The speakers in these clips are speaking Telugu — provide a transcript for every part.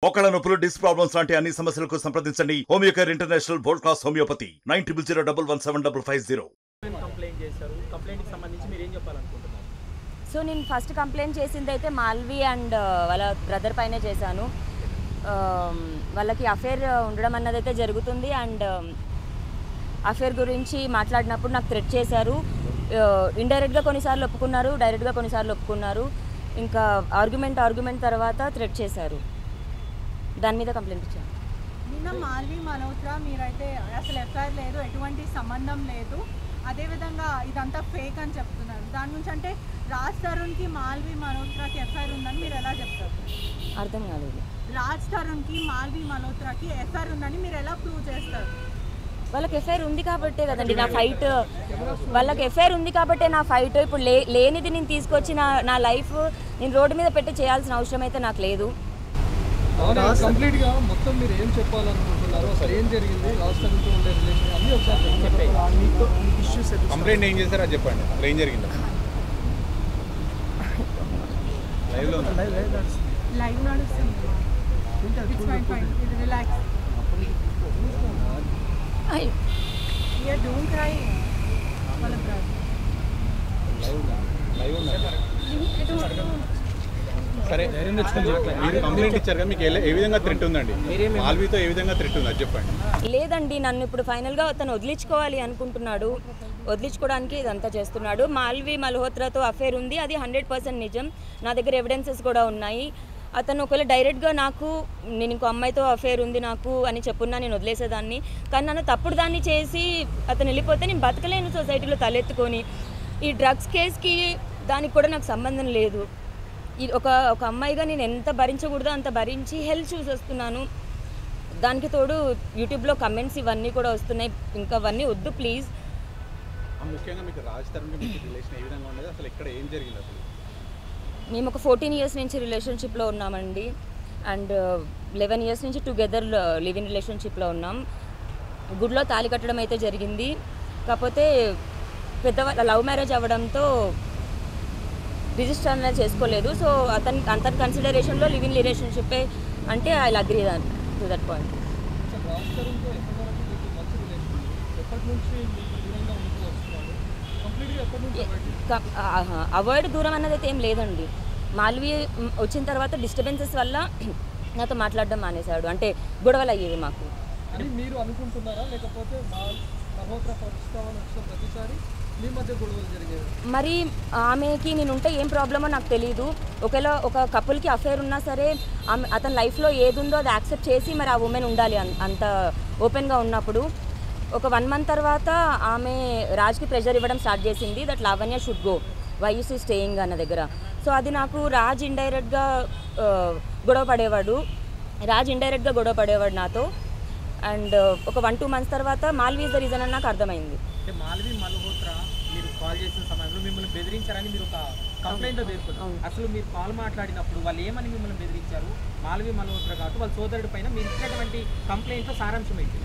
మోకాళ్ళ నొప్పులు, డిస్క్ ప్రాబ్లమ్స్ లాంటి అన్ని సమస్యలకు సంప్రదించండి Homeocare international world class homeopathy 9001171550. Complaint చేశారు. కంప్లైంట్కి సంబంధించి మీరు ఏం చెప్పాలనుకుంటున్నారు? సో నేను ఫస్ట్ కంప్లైంట్ చేసింది అయితే మాల్వి అండ్ వాళ్ళ బ్రదర్ పైనే చేశాను. వాళ్ళకి అఫేర్ ఉండడం అన్నది అయితే జరుగుతుంది అండ్ అఫేర్ గురించి మాట్లాడినప్పుడు నాకు థ్రెట్ చేశారు. ఇండైరెక్ట్గా కొన్నిసార్లు ఒప్పుకున్నారు, డైరెక్ట్గా కొన్నిసార్లు ఒప్పుకున్నారు. ఇంకా ఆర్గ్యుమెంట్ తర్వాత థ్రెట్ చేశారు. దాని మీద కంప్లైంట్ ఇచ్చాను. నిన్న మాల్వి మల్హోత్రా మీరైతే అసలు ఎఫ్ఐఆర్ లేదు, ఎటువంటి సంబంధం లేదు, అదేవిధంగా ఇదంతా ఫేక్ అని చెప్తున్నారు. దాని నుంచి అంటే రాజ్ తరుణ్కి మాల్వి మల్హోత్రాకి ఎఫ్ఐఆర్ ఉందని మీరు ఎలా చెప్తారు? అర్థం కాలేదు. రాజ్ తరుణ్కి మాల్వి మల్హోత్రాకి ఎఫ్ఐఆర్ ఉందని మీరు ఎలా ప్రూవ్ చేస్తారు? వాళ్ళకి ఎఫ్ఐఆర్ ఉంది కాబట్టే కదండి నా ఫైట్. వాళ్ళకి ఎఫ్ఐఆర్ ఉంది కాబట్టే నా ఫైట్. ఇప్పుడు లేనిది నేను తీసుకొచ్చి నా లైఫ్ నేను రోడ్డు మీద పెట్టి చేయాల్సిన అవసరం అయితే నాకు లేదు. కంప్లీట్గా మొత్తం మీరు ఏం చెప్పాలనుకుంటున్నారు, అసలు ఏం జరిగింది, లాస్ట్ టైంతో ఉండే రిలేషన్ అన్నీ ఒకసారి ఇష్యూస్ కంప్లైంట్ ఏం చేశారో అది చెప్పండి. అసలు ఏం జరిగింది? లైవ్ నడుస్తుంది. రిలాక్స్. Don't cry. సరే, మీరు కంప్లైంట్ ఇచ్చారు కదా, మీకు ఏ విధంగా థ్రెట్ ఉందండి? మాల్వీతో ఏ విధంగా థ్రెట్ ఉంది అది చెప్పండి. లేదండి, నన్ను ఇప్పుడు ఫైనల్గా అతను వదిలించుకోవాలి అనుకుంటున్నాడు. వదిలించుకోవడానికి ఇదంతా చేస్తున్నాడు. మాల్వి మల్హోత్రాతో అఫేర్ ఉంది, అది 100% నిజం. నా దగ్గర ఎవిడెన్సెస్ కూడా ఉన్నాయి. అతను ఒకవేళ డైరెక్ట్గా నేను ఇంకో అమ్మాయితో అఫేర్ ఉంది నాకు అని చెప్పున్నా నేను వదిలేసేదాన్ని. కానీ నన్ను తప్పుడు దాన్ని చేసి అతను వెళ్ళిపోతే నేను బతకలేను సొసైటీలో తలెత్తుకొని. ఈ డ్రగ్స్ కేసుకి దానికి కూడా నాకు సంబంధం లేదు. ఒక అమ్మాయిగా నేను ఎంత భరించకూడదో అంత భరించి హెల్త్ చూసి వస్తున్నాను. దానికి తోడు యూట్యూబ్లో కమెంట్స్ ఇవన్నీ కూడా వస్తున్నాయి. ఇంకా అవన్నీ వద్దు ప్లీజ్. ముఖ్యంగా మీకు రాజ్ తరుణ్ రిలేషన్ ఏ విధంగా ఉండేది, అసలు ఇక్కడ ఏం జరిగింది? అసలు మేము ఒక 14 years నుంచి రిలేషన్షిప్లో ఉన్నామండి అండ్ 11 years నుంచి టుగెదర్ లివ్ ఇన్ రిలేషన్షిప్లో ఉన్నాం. గుడిలో తాళి కట్టడం అయితే జరిగింది. కాకపోతే పెద్దవాళ్ళ లవ్ మ్యారేజ్ అవ్వడంతో రిజిస్టర్ అనేది చేసుకోలేదు. సో అతని కన్సిడరేషన్లో లివ్ ఇన్ రిలేషన్షిప్పే అంటే I agree to that point. Avoid దూరం అన్నది అయితే ఏం లేదండి. మాల్వి వచ్చిన తర్వాత డిస్టర్బెన్సెస్ వల్ల నాతో మాట్లాడడం మానేశాడు. అంటే గొడవలు అయ్యేవి మాకు. మీరు అనుకుంటున్నారా, లేకపోతే ప్రతిసారి మీ మధ్య గొడవలు జరిగేవి? మరి ఆమెకి నేనుంటే ఏం ప్రాబ్లమో నాకు తెలియదు. ఒకవేళ ఒక కపుల్కి అఫేర్ ఉన్నా సరే అతని లైఫ్లో ఏది ఉందో అది యాక్సెప్ట్ చేసి మరి ఆ ఉమెన్ ఉండాలి. అంత ఓపెన్గా ఉన్నప్పుడు ఒక 1 month తర్వాత ఆమె రాజ్కి ప్రెషర్ ఇవ్వడం స్టార్ట్ చేసింది. That Lavanya should go, why you see staying అన్న దగ్గర. సో అది నాకు రాజ్ ఇండైరెక్ట్గా గొడవ పడేవాడు నాతో. అండ్ ఒక 1-2 months తర్వాత మాల్వి ఇస్ ద రీజన్ అని నాకు అర్థమైంది. అంటే మాల్వి మల్హోత్రా మీరు కాల్ చేసిన సమయంలో మిమ్మల్ని బెదిరించారని మీరు ఒక కంప్లైంట్లో పేర్కొన్నారు. అసలు మీరు కాల్ మాట్లాడినప్పుడు వాళ్ళు ఏమని మిమ్మల్ని బెదిరించారు? మాల్వి మల్హోత్రా కాదు వాళ్ళ సోదరుడి పైన మీరు ఇచ్చినటువంటి కంప్లైంట్లో సారాంశం ఏంటి?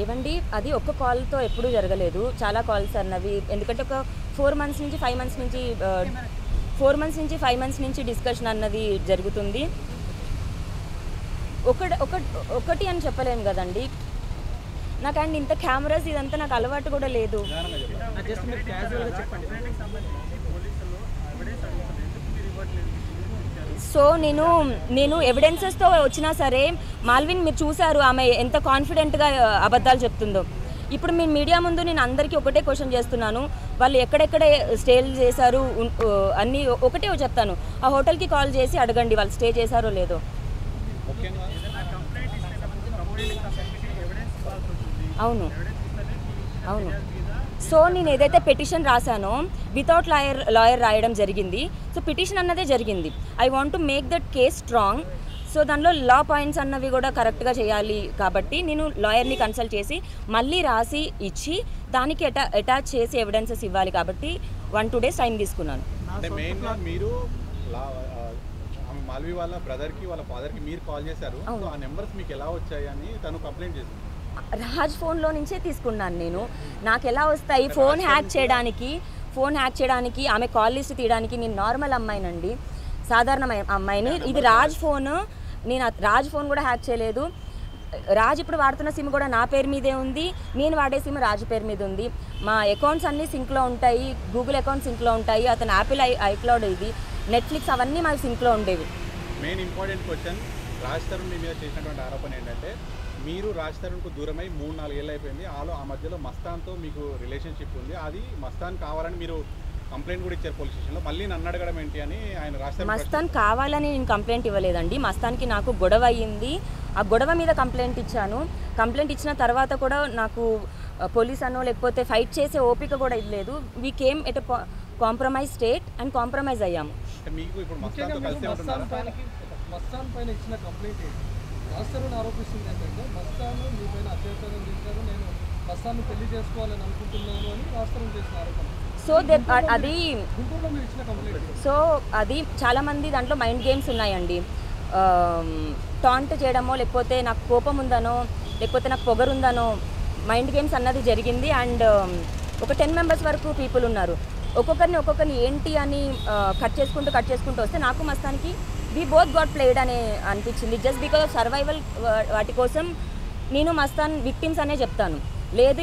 ఏవండి, అది ఒక్క కాల్తో ఎప్పుడూ జరగలేదు, చాలా కాల్స్ అన్నవి. ఎందుకంటే ఒక 4 months నుంచి 5 months నుంచి 4 months నుంచి 5 months నుంచి డిస్కషన్ అన్నది జరుగుతుంది. ఒకటి అని చెప్పలేము కదండి. నాకు అండ్ ఇంత కెమెరాస్ ఇదంతా నాకు అలవాటు కూడా లేదు. జస్ట్ మీరు క్యాజువల్గా చెప్పండి. సో నేను ఎవిడెన్సెస్తో వచ్చినా సరే మాల్విన్ మీరు చూశారు ఆమె ఎంత కాన్ఫిడెంట్గా అబద్ధాలు చెప్తుందో. ఇప్పుడు మీ మీడియా ముందు నేను అందరికీ ఒకటే క్వశ్చన్ చేస్తున్నాను, వాళ్ళు ఎక్కడెక్కడ స్టే చేశారు అన్నీ ఒకటే చెప్తాను. ఆ హోటల్కి కాల్ చేసి అడగండి వాళ్ళు స్టే చేశారో లేదో. అవును. సో నేను ఏదైతే పిటిషన్ రాశానో వితౌట్ లాయర్ రాయడం జరిగింది. సో పిటిషన్ అన్నదే జరిగింది. I want to make that case strong. So దానిలో లా పాయింట్స్ అన్నవి కూడా కరెక్ట్గా చేయాలి కాబట్టి నేను లాయర్ని కన్సల్ట్ చేసి మళ్ళీ రాసి ఇచ్చి దానికి అటాచ్ చేసి ఎవిడెన్సెస్ ఇవ్వాలి కాబట్టి 1-2 days టైం తీసుకున్నాను. మీరు మాల్వి వాళ్ళ బ్రదర్కి వాళ్ళ ఫాదర్కి మీరు కాల్ చేశారు, ఆ నెంబర్స్ మీకు ఎలా వచ్చాయి అని తను కంప్లైంట్ చేసింది. రాజ్ ఫోన్లో నుంచే తీసుకున్నాను నేను. నాకు ఎలా వస్తాయి ఫోన్ హ్యాక్ చేయడానికి ఆమె కాల్ లిస్ట్ తీయడానికి? నేను నార్మల్ అమ్మాయినండి, సాధారణ అమ్మాయిని. ఇది రాజ్ ఫోన్. నేను రాజ్ ఫోన్ కూడా హ్యాక్ చేయలేదు. రాజ్ ఇప్పుడు వాడుతున్న సిమ్ కూడా నా పేరు మీదే ఉంది, నేను వాడే సిమ్ రాజ్ పేరు మీద ఉంది. మా అకౌంట్స్ అన్నీ సింక్లో ఉంటాయి, గూగుల్ అకౌంట్ సింక్లో ఉంటాయి, అతను యాపిల్ ఐక్లౌడ్, ఇది నెట్ఫ్లిక్స్ అవన్నీ మా సింక్లో ఉండేవి. Main important question, Raj Tarun మీ మీద చేసినటువంటి ఆరోపణ ఏంటంటే మీరు రాజ్ తరుణ్కు దూరమై 3-4 ఏళ్ళు అయిపోయింది, ఆ మధ్యలో మస్తాన్తో మీకు రిలేషన్షిప్ ఉంది, అది మస్తాన్ కావాలని మీరు కంప్లైంట్ కూడా ఇచ్చారు పోలీస్ స్టేషన్లో, మళ్ళీ నన్ను అడగడం ఏంటి అని ఆయన రాజ్ తరుణ్ మస్తాన్ కావాలని నేను కంప్లైంట్ ఇవ్వలేదండి. మస్తాన్కి నాకు గొడవ అయ్యింది, ఆ గొడవ మీద కంప్లైంట్ ఇచ్చాను. కంప్లైంట్ ఇచ్చిన తర్వాత కూడా నాకు పోలీస్ అనో లేకపోతే ఫైట్ చేసే ఓపిక కూడా ఇవ్వలేదు. We came at compromise state and compromise అయ్యాము. మీకు ఇప్పుడు ముఖ్యంగా మస్తాన్తో మీరు కలిసి మస్తాన్ పైన ఇచ్చిన కంప్లైంట్ ఏంటి? రాజ్ తరుణ్ ఆరోపిస్తుంది ఏంటంటే మస్తాను మీ పైన అత్యాచారం చేశారు, నేను మస్తాన్ను పెళ్లి చేసుకోవాలని అనుకుంటున్నాను అని రాజ్ తరుణ్ చేసిన ఆరోపణ. సో అది గుంటూరులో మీరు ఇచ్చిన కంప్లైంట్. సో అది చాలామంది దాంట్లో మైండ్ గేమ్స్ ఉన్నాయండి. టాంట్ చేయడమో లేకపోతే నాకు కోపం ఉందనో లేకపోతే నాకు పొగరుందనో మైండ్ గేమ్స్ అన్నది జరిగింది. అండ్ ఒక 10 మెంబర్స్ వరకు పీపుల్ ఉన్నారు. ఒక్కొక్కరిని ఏంటి అని కట్ చేసుకుంటూ వస్తే నాకు మస్తానికి వి బోత్ గాట్ ప్లేడ్ అనే అనిపించింది. జస్ట్ బికాజ్ ఆఫ్ సర్వైవల్ వాటి కోసం నేను మస్తాన్ విక్టిమ్స్ అనే చెప్తాను. లేదు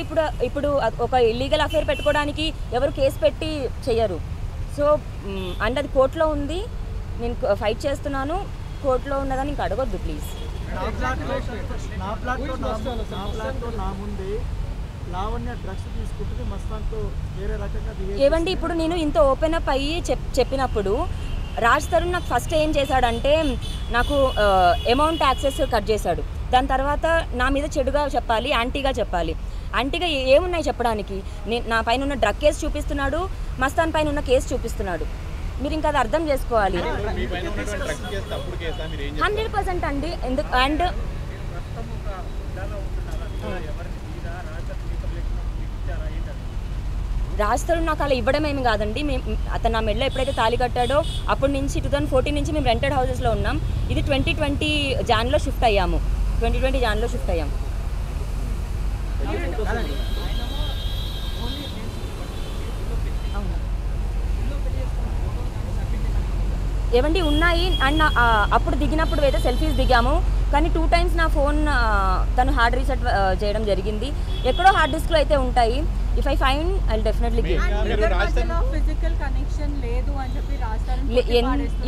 ఇప్పుడు ఒక ఇల్లీగల్ అఫేర్ పెట్టుకోవడానికి ఎవరు కేసు పెట్టి చెయ్యరు. సో అండ్ అది కోర్టులో ఉంది, నేను ఫైట్ చేస్తున్నాను, కోర్టులో ఉన్నదని ఇంక అడగొద్దు ప్లీజ్. ఏవండి ఇప్పుడు నేను ఇంత ఓపెన్ అప్ అయ్యి చెప్పినప్పుడు రాజ్ తరుణ్ నాకు ఫస్ట్ ఏం చేశాడంటే నాకు అమౌంట్ యాక్సెస్ కట్ చేశాడు. దాని తర్వాత నా మీద చెడుగా చెప్పాలి, యాంటీగా చెప్పాలి. యాంటీగా ఏమున్నాయి చెప్పడానికి? నా పైన ఉన్న డ్రగ్ కేసు చూపిస్తున్నాడు, మస్తాన్ పైన ఉన్న కేసు చూపిస్తున్నాడు. మీరు ఇంకా అది అర్థం చేసుకోవాలి. 100% అండి. ఎందుకు అండ్ రాజ్ తరుణ్ నాకు అలా ఇవ్వడం ఏమి కాదండి. అతను నా మెడలో ఎప్పుడైతే తాళి కట్టాడో అప్పటి నుంచి 2014 నుంచి మేము రెంటెడ్ హౌసెస్లో ఉన్నాం. ఇది 2020 జాన్లో షిఫ్ట్ అయ్యాము. 2020 జాన్లో షిఫ్ట్ అయ్యాము. ఏవండి ఉన్నాయి. అండ్ అప్పుడు దిగినప్పుడు అయితే సెల్ఫీస్ దిగాము, కానీ 2 times నా ఫోన్ తను హార్డ్ రీసెట్ చేయడం జరిగింది. ఎక్కడో హార్డ్ డిస్క్లో అయితే ఉంటాయి. If I find I definitely give. Physical connection లేదు అని చెప్పి రాస్తారు.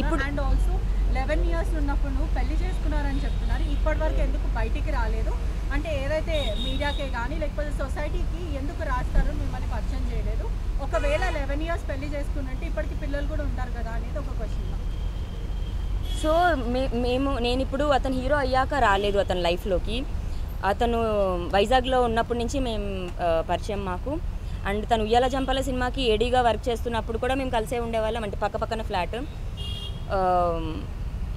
ఇప్పుడు అండ్ ఆల్సో 11 years ఉన్నప్పుడు నువ్వు పెళ్లి చేసుకున్నారని చెప్తున్నారు. ఇప్పటి వరకు ఎందుకు బయటికి రాలేదు? అంటే ఏదైతే మీడియాకే కానీ లేకపోతే సొసైటీకి ఎందుకు రాస్తారు మిమ్మల్ని పరిచయం చేయలేదు? ఒకవేళ 11 years పెళ్లి చేసుకున్నట్టు ఇప్పటికి పిల్లలు కూడా ఉంటారు కదా అనేది ఒక క్వశ్చన్. సో నేను ఇప్పుడు అతను హీరో అయ్యాక రాలేదు అతని లైఫ్లోకి. అతను వైజాగ్లో ఉన్నప్పటి నుంచి మేము పరిచయం మాకు. అండ్ తను ఉయ్యాల జంపాల సినిమాకి ఏడీగా వర్క్ చేస్తున్నప్పుడు కూడా మేము కలిసే ఉండేవాళ్ళం, అంటే పక్కన ఫ్లాట్.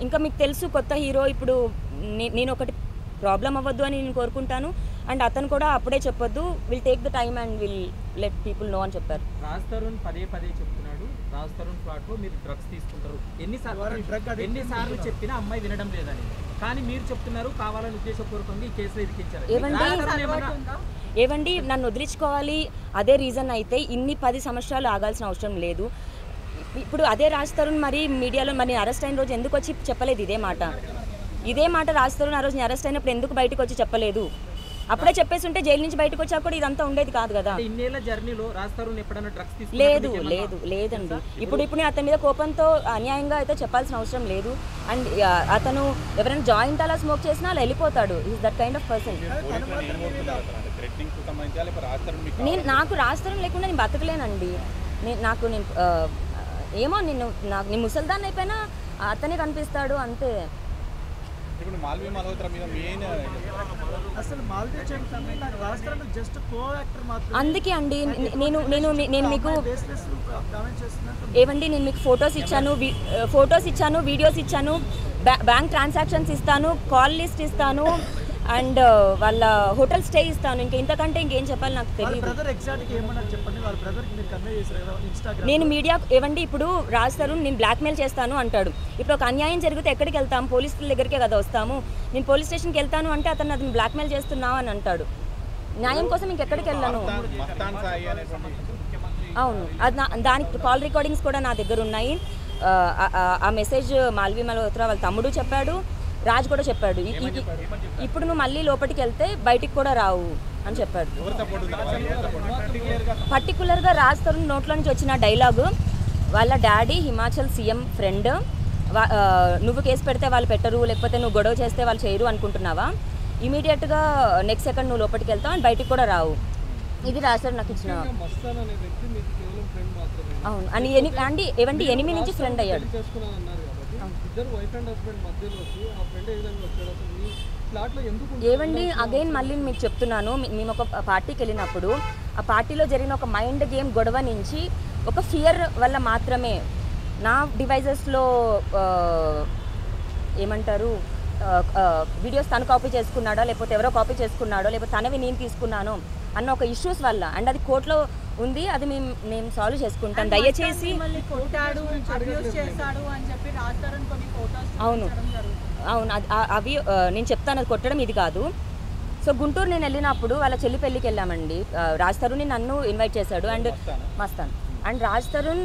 ఇంకా మీకు తెలుసు కొత్త హీరో, ఇప్పుడు నేను ఒకటి ప్రాబ్లం అవ్వద్దు అని నేను కోరుకుంటాను. అండ్ అతను కూడా అప్పుడే చెప్పొద్దు, will take the time and will let people know అని చెప్పారు. రాజ్ తరుణ్ పదే చెప్తున్నాడు, రాజ్ తరుణ్ ఫ్లాట్లో మీరు డ్రగ్స్ తీసుకుంటారు. ఎన్నిసార్లు చెప్పినా అమ్మాయి వినడం లేదని, కానీ మీరు చెప్తున్నారు కావాలని ఉద్దేశపూర్వకంగా ఈ కేసులో ఇరికించారు. ఏవండి నన్ను వదిలించుకోవాలి అదే రీజన్ అయితే ఇన్ని 10 సంవత్సరాలు ఆగాల్సిన అవసరం లేదు. ఇప్పుడు అదే రాజ్ తరుణ్ మరి మీడియాలో మరి అరెస్ట్ అయిన రోజు ఎందుకు వచ్చి చెప్పలేదు ఇదే మాట? రాజ్ తరుణ్ ఆ రోజు అరెస్ట్ అయినప్పుడు ఎందుకు బయటకు వచ్చి చెప్పలేదు? అప్పుడే చెప్పేసి ఉంటే జైలు నుంచి బయటకు వచ్చాక కూడా ఇదంతా ఉండేది కాదు కదా. ఇన్నేళ్ల జర్నీలో రాజ్ తరుణ్ ఎప్పుడైనా డ్రగ్స్ లేదండి. ఇప్పుడు అతని మీద కోపంతో అన్యాయంగా అయితే చెప్పాల్సిన అవసరం లేదు. అండ్ అతను ఎవరైనా జాయింట్ అలా స్మోక్ చేసినా అలా వెళ్ళిపోతాడు. Is that kind of person. నాకు రాజ్ తరుణ్ లేకుండా నేను బతకలేనండి. ఏమో నేను ముసల్దాన్ని అయిపోయినా అతనే కనిపిస్తాడు అంతే. ఇప్పుడు మాల్వి మల్హోత్రా మీద మెయిన్ అసలు మాల్వి చెప్తాను నాకు రాష్ట్రంలో జస్ట్ కో యాక్టర్ మాత్రమే. అందుకే అండి నేను మీకు ఏవండి నేను మీకు ఫొటోస్ ఇచ్చాను, వీడియోస్ ఇచ్చాను, బ్యాంక్ ట్రాన్సాక్షన్స్ ఇస్తాను, కాల్ లిస్ట్ ఇస్తాను, అండ్ వాళ్ళ హోటల్ స్టే ఇస్తాను. ఇంతకంటే ఇంకేం చెప్పాలి నాకు తెలియదు. నేను మీడియా ఏవండి ఇప్పుడు రాజ్ తరుణ్ నేను బ్లాక్మెయిల్ చేస్తాను అంటాడు. ఇప్పుడు ఒక అన్యాయం జరిగితే ఎక్కడికి వెళ్తాము? పోలీసుల దగ్గరికే కదా వస్తాము. నేను పోలీస్ స్టేషన్కి వెళ్తాను అంటే అతను బ్లాక్మెయిల్ చేస్తున్నావు అని అంటాడు. న్యాయం కోసం ఇంకెక్కడికి వెళ్ళాను. అవును, అది దానికి కాల్ రికార్డింగ్స్ కూడా నా దగ్గర ఉన్నాయి. ఆ మెసేజ్ మాల్వి మల్హోత్రా వాళ్ళ తమ్ముడు చెప్పాడు, రాజ్ కూడా చెప్పాడు ఇప్పుడు నువ్వు మళ్ళీ లోపలికి వెళ్తే బయటికి కూడా రావు అని చెప్పాడు. పర్టికులర్గా రాజ్ తరుణ్ నోట్లో నుంచి వచ్చిన డైలాగు వాళ్ళ డాడీ హిమాచల్ సీఎం ఫ్రెండ్, నువ్వు కేసు పెడితే వాళ్ళు పెట్టరు, లేకపోతే నువ్వు గొడవ చేస్తే వాళ్ళు చేయరు అనుకుంటున్నావా, ఇమీడియట్గా నెక్స్ట్ సెకండ్ నువ్వు లోపలికి వెళ్తావు అండ్ బయటికి కూడా రావు. ఇది రాజ్ తరుణ్ నాకు ఇచ్చిన. అవును అని అండి ఏవండి ఎనిమిది నుంచి ఫ్రెండ్ అయ్యాడు. ఏవండి అగైన్ మళ్ళీ మీకు చెప్తున్నాను, మేము ఒక పార్టీకి వెళ్ళినప్పుడు ఆ పార్టీలో జరిగిన ఒక మైండ్ గేమ్ గొడవ నుంచి ఒక ఫియర్ వల్ల మాత్రమే నా డివైజెస్లో ఏమంటారు వీడియోస్ తను కాపీ చేసుకున్నాడో లేకపోతే ఎవరో కాపీ చేసుకున్నాడో లేకపోతే తనవి నేను తీసుకున్నాను అన్న ఒక ఇష్యూస్ వల్ల, అండ్ అది కోర్టులో ఉంది, అది మేము సాల్వ్ చేసుకుంటాం. దయచేసి అవును అవును అవి నేను చెప్తాను, అది కొట్టడం ఇది కాదు. సో గుంటూరు నేను వెళ్ళినప్పుడు వాళ్ళ చెల్లి పెళ్ళికి వెళ్ళామండి. రాజ్ తరుణ్ని నన్ను ఇన్వైట్ చేశాడు అండ్ మస్తాన్ అండ్ రాజ్ తరుణ్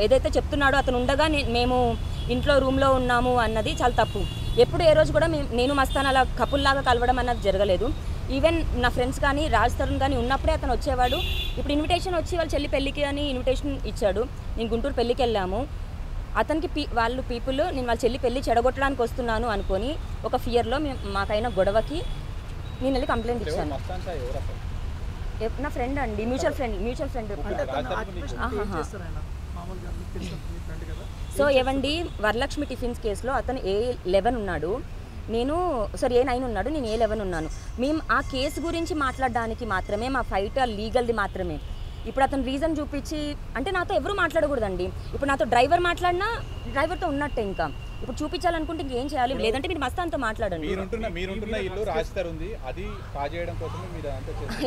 ఏదైతే చెప్తున్నాడో అతను ఉండగా మేము ఇంట్లో రూమ్లో ఉన్నాము అన్నది చాలా తప్పు. ఎప్పుడు ఏ రోజు కూడా నేను మస్తాన్ అలా కపుల్లాగా కలవడం అన్నది జరగలేదు. ఈవెన్ నా ఫ్రెండ్స్ కానీ రాజ్ తరుణ్ కానీ ఉన్నప్పుడే అతను వచ్చేవాడు. ఇప్పుడు ఇన్విటేషన్ వచ్చి వాళ్ళ చెల్లి పెళ్ళికి అని ఇన్విటేషన్ ఇచ్చాడు. నేను గుంటూరు పెళ్ళికి వెళ్ళాము. అతనికి వాళ్ళు పీపుల్ నేను వాళ్ళ చెల్లి పెళ్ళి చెడగొట్టడానికి వస్తున్నాను అనుకొని ఒక ఫియర్లో మాకైన గొడవకి నేను వెళ్ళి కంప్లైంట్ ఇచ్చాను. నా ఫ్రెండ్ అండి, మ్యూచువల్ ఫ్రెండ్. సో ఏవండి వరలక్ష్మి టిఫిన్స్ కేసులో అతను A11 ఉన్నాడు, నేను A9 ఉన్నాడు, నేను A11 ఉన్నాను. మేము ఆ కేసు గురించి మాట్లాడడానికి మాత్రమే, మా ఫైట్ లీగల్ది మాత్రమే. ఇప్పుడు అతను రీజన్ చూపించి అంటే నాతో ఎవరు మాట్లాడకూడదండి. ఇప్పుడు నాతో డ్రైవర్ మాట్లాడినా డ్రైవర్తో ఉన్నట్టే. ఇంకా ఇప్పుడు చూపించాలనుకుంటే ఇంకేం చేయాలి, లేదంటే మీరు మస్తాన్తో మాట్లాడండి.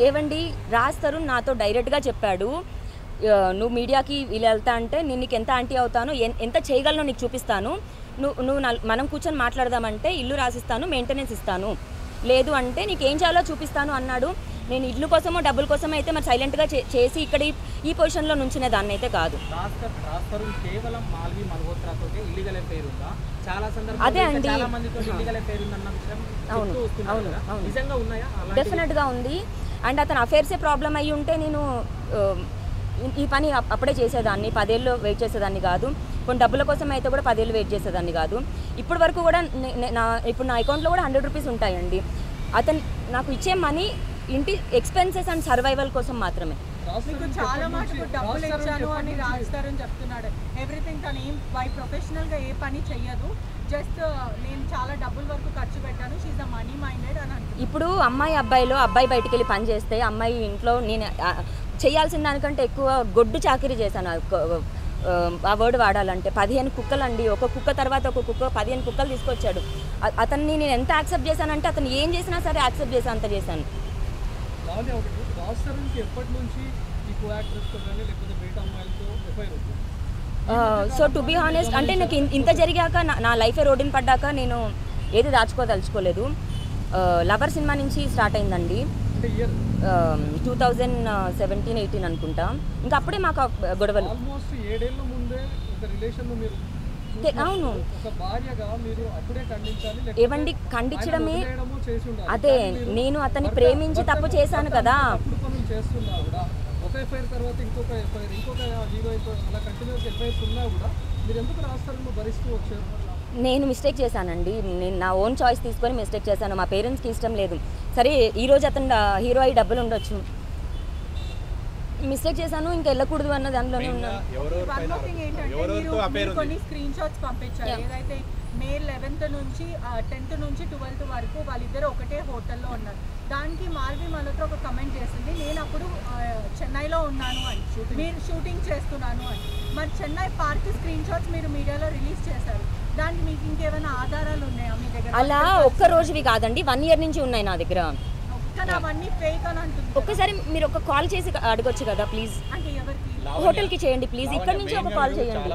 ఏవండి రాజ్ తరుణ్ నాతో డైరెక్ట్గా చెప్పాడు, నువ్వు మీడియాకి వీళ్ళు వెళ్తా అంటే నేను నీకు ఎంత యాంటీ అవుతాను, ఎంత చేయగలను నీకు చూపిస్తాను, నువ్వు మనం కూర్చొని మాట్లాడదామంటే ఇల్లు రాసిస్తాను, మెయింటెనెన్స్ ఇస్తాను, లేదు అంటే నీకు ఏం చేయాలో చూపిస్తాను అన్నాడు. నేను ఇల్లు కోసమో డబ్బుల కోసమో అయితే మరి సైలెంట్గా చేసి ఇక్కడ ఈ పొజిషన్లో నుంచునే దాన్ని అయితే కాదు. అదే అండి, అవును అవును అవును డెఫినెట్గా ఉంది. అండ్ అతను అఫేర్సే ప్రాబ్లం అయ్యి ఉంటే నేను ఈ పని అప్పుడే చేసేదాన్ని, 10 ఏళ్ళు వెయిట్ చేసేదాన్ని కాదు. కొన్ని డబ్బుల కోసం అయితే కూడా 10 ఏళ్ళు వెయిట్ చేసేదాన్ని కాదు. ఇప్పటి వరకు కూడా ఇప్పుడు నా అకౌంట్లో కూడా 100 రూపీస్ ఉంటాయండి. అతను నాకు ఇచ్చే మనీ ఇంటి ఎక్స్పెన్సెస్ అండ్ సర్వైవల్ కోసం మాత్రమే. చాలా మటుకు డబ్బులు ఇచ్చాను అని రాజ్ తరుణ్ చెప్తున్నాడు. ఎవ్రీథింగ్ తను ప్రొఫెషనల్గా ఏ పని చెయ్యదు, జస్ట్ నేను చాలా డబ్బుల వరకు ఖర్చు పెట్టాను, షీఈ్ ద మనీ మైండెడ్ అని అంటున్నాడు. ఇప్పుడు అబ్బాయి బయటికి వెళ్ళి పని చేస్తే అమ్మాయి ఇంట్లో నేను చేయాల్సిన దానికంటే ఎక్కువ గొడ్డు చాకరీ చేశాను. ఆ వర్డ్ వాడాలంటే 15 కుక్కలు అండి, ఒక కుక్క తర్వాత ఒక కుక్క 15 కుక్కలు తీసుకొచ్చాడు. అతన్ని నేను ఎంత యాక్సెప్ట్ చేశానంటే అతను ఏం చేసినా సరే యాక్సెప్ట్ చేశాను, అంత చేశాను. సో టు బీ హానెస్ట్ అంటే నాకు ఇంత జరిగాక నా లైఫే రోడ్డుని పడ్డాక నేను ఏది దాచుకోదలుచుకోలేదు. లవర్ సినిమా నుంచి స్టార్ట్ అయిందండి, 2017-18 అనుకుంటా. ఇంకా అప్పుడే మాకు గొడవలు. అవును ఏవండి ఖండించడమే, అదే నేను అతన్ని ప్రేమించి తప్పు చేశాను కదా. నేను మిస్టేక్ చేశానండి, నేను నా ఓన్ చాయిస్ తీసుకొని మిస్టేక్ చేశాను. మా పేరెంట్స్కి ఇష్టం లేదు. సరే ఈరోజు అతను హీరో అయ్యి డబ్బులు ఉండొచ్చు, మిస్టేక్ చేశాను, ఇంకా వెళ్ళకూడదు అన్న దానిలోనే ఉన్నాను. కొన్ని స్క్రీన్ షాట్స్ పంపించారు, ఏదైతే May 11th నుంచి 10th నుంచి 12th వరకు వాళ్ళిద్దరు ఒకటే హోటల్లో ఉన్నారు. దానికి మాల్వి మల్హోత్రా ఒక కమెంట్ చేసింది, నేను అప్పుడు చెన్నైలో ఉన్నాను అని, మీరు షూటింగ్ చేస్తున్నాను అని. మరి చెన్నై పార్క్ స్క్రీన్ షాట్స్ మీరు మీడియాలో రిలీజ్ చేశారు, దానికి మీకు ఇంకేమైనా ఆధారాలు ఉన్నాయా మీ దగ్గర? అలా ఒక్క రోజువి కాదండి, 1 year నుంచి ఉన్నాయి నా దగ్గర. ఒక్కసారి మీరు ఒక కాల్ చేసి అడగొచ్చు కదా ప్లీజ్, హోటల్ కి చేయండి ప్లీజ్, ఇక్కడ నుంచి ఒక కాల్ చేయండి.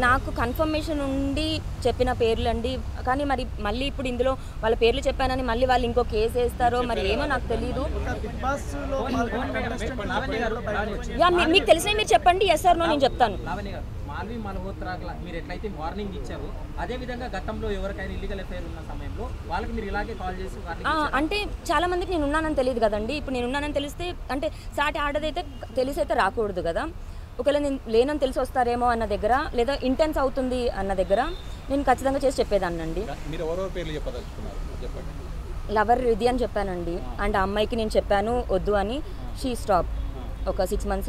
నాకు కన్ఫర్మేషన్ ఉండి చెప్పిన పేర్లు అండి, కానీ మరి మళ్ళీ ఇప్పుడు ఇందులో వాళ్ళ పేర్లు చెప్పానని మళ్ళీ వాళ్ళు ఇంకో కేసు వేస్తారో మరి ఏమో నాకు తెలీదు. మీకు తెలిసిన మీరు చెప్పండి, ఎస్ ఆర్ నో నేను చెప్తాను. మాల్వి మల్హోత్రా మీరు ఎట్లయితే వార్నింగ్ ఇచ్చారో అదే విధంగా గతంలో ఎవరికైనా ఇల్లీగల్ ఎఫైర్ ఉన్న సమయంలో వాళ్ళకి మీరు ఇలాగే కాల్ చేసి వార్నింగ్ ఇచ్చారా? అంటే చాలా మందికి నేను ఉన్నానని తెలియదు కదండి. ఇప్పుడు నేను ఉన్నానని తెలిస్తే అంటే సాటి ఆడదైతే తెలిసైతే రాకూడదు కదా. ఒకవేళ నేను లేనని తెలిసి వస్తారేమో అన్న దగ్గర లేదా ఇంటెన్స్ అవుతుంది అన్న దగ్గర నేను ఖచ్చితంగా చేసి చెప్పేదాన్నండి. మీరు ఎవరెవరి పేర్లు చెప్పదలుచుకున్నారు చెప్పండి. లవర్ ఇది అని చెప్పానండి. అండ్ ఆ అమ్మాయికి నేను చెప్పాను వద్దు అని. She stop. ఒక 6 months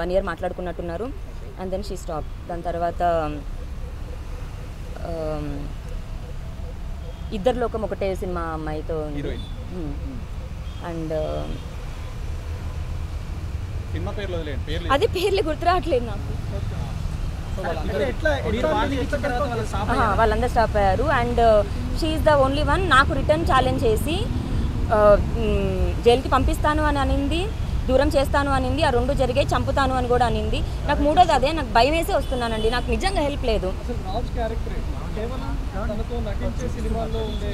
1 year మాట్లాడుకున్నట్టున్నారు. And then she stop. దాని తర్వాత ఇద్దరు లోకం ఒకటే సినిమా అమ్మాయితో. అండ్ సినిమా పేర్లు వదిలేండి, పేర్లు అది పేర్లు గుర్తు రావట్లేదు నాకు. మీరు వార్నింగ్ ఇచ్చిన తర్వాత వాళ్ళు స్టాప్ వాళ్ళందరూ స్టాప్ అయ్యారు. And she is the only one నాకు రిటర్న్ ఛాలెంజ్ చేసి జైలుకి పంపిస్తాను అని అనింది, దూరం చేస్తాను అనింది. ఆ 2 జరిగాయి, చంపుతాను అని కూడా అనింది. నాకు 3వది అదే. నాకు భయం వేసే వస్తున్నానండి. నాకు నిజంగా హెల్ప్ లేదు. అసలు రాజ్ క్యారెక్టర్ కేవలం తనతో నటించే సినిమాల్లో ఉండే